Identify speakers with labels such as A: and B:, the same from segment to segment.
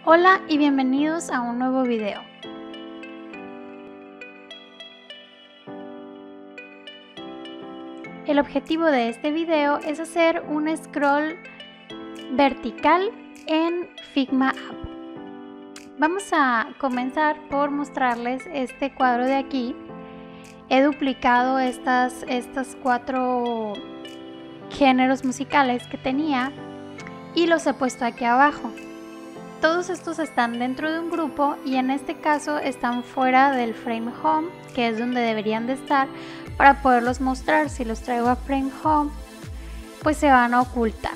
A: Hola y bienvenidos a un nuevo video. El objetivo de este video es hacer un scroll vertical en Figma App. Vamos a comenzar por mostrarles este cuadro de aquí. He duplicado estas 4 géneros musicales que tenía y los he puesto aquí abajo. Todos estos están dentro de un grupo y en este caso están fuera del frame home, que es donde deberían de estar para poderlos mostrar. Si los traigo a frame home, pues se van a ocultar.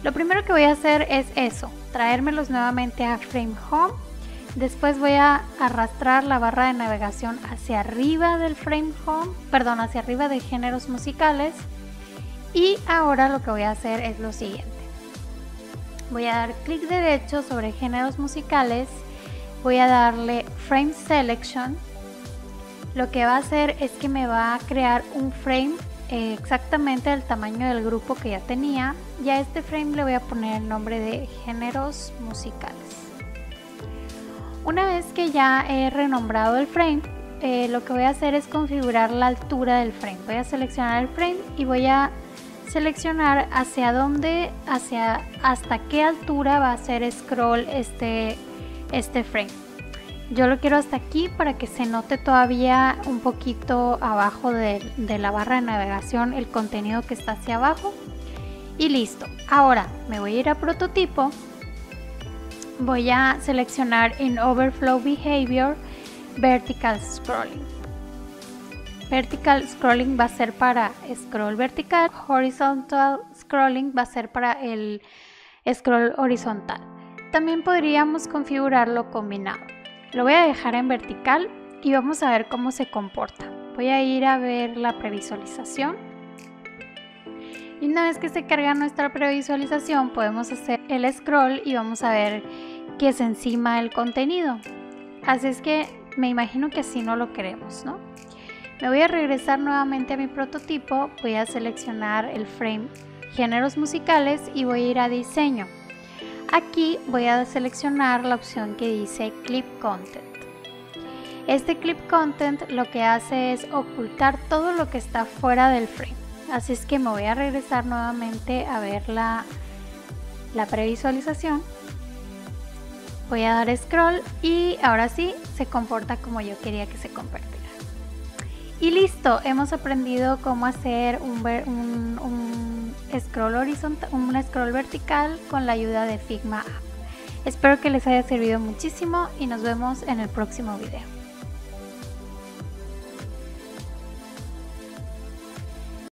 A: Lo primero que voy a hacer es eso, traérmelos nuevamente a frame home. Después voy a arrastrar la barra de navegación hacia arriba del frame home, perdón, hacia arriba de géneros musicales. Y ahora lo que voy a hacer es lo siguiente. Voy a dar clic derecho sobre géneros musicales, voy a darle Frame Selection. Lo que va a hacer es que me va a crear un frame exactamente del tamaño del grupo que ya tenía. Y a este frame le voy a poner el nombre de géneros musicales. Una vez que ya he renombrado el frame, lo que voy a hacer es configurar la altura del frame. Voy a seleccionar el frame y voy a seleccionar hasta qué altura va a ser scroll este frame. Yo lo quiero hasta aquí para que se note todavía un poquito abajo de la barra de navegación el contenido que está hacia abajo. Y listo. Ahora me voy a ir a prototipo. Voy a seleccionar en Overflow Behavior Vertical Scrolling. Vertical Scrolling va a ser para scroll vertical, Horizontal Scrolling va a ser para el scroll horizontal. También podríamos configurarlo combinado. Lo voy a dejar en vertical y vamos a ver cómo se comporta. Voy a ir a ver la previsualización. Y una vez que se carga nuestra previsualización, podemos hacer el scroll y vamos a ver que es encima del contenido. Así es que me imagino que así no lo queremos, ¿no? Me voy a regresar nuevamente a mi prototipo, voy a seleccionar el frame géneros musicales y voy a ir a diseño. Aquí voy a seleccionar la opción que dice Clip Content. Este Clip Content lo que hace es ocultar todo lo que está fuera del frame. Así es que me voy a regresar nuevamente a ver la previsualización. Voy a dar scroll y ahora sí se comporta como yo quería que se comportara. Y listo, hemos aprendido cómo hacer un scroll horizontal, un scroll vertical con la ayuda de Figma App. Espero que les haya servido muchísimo y nos vemos en el próximo video.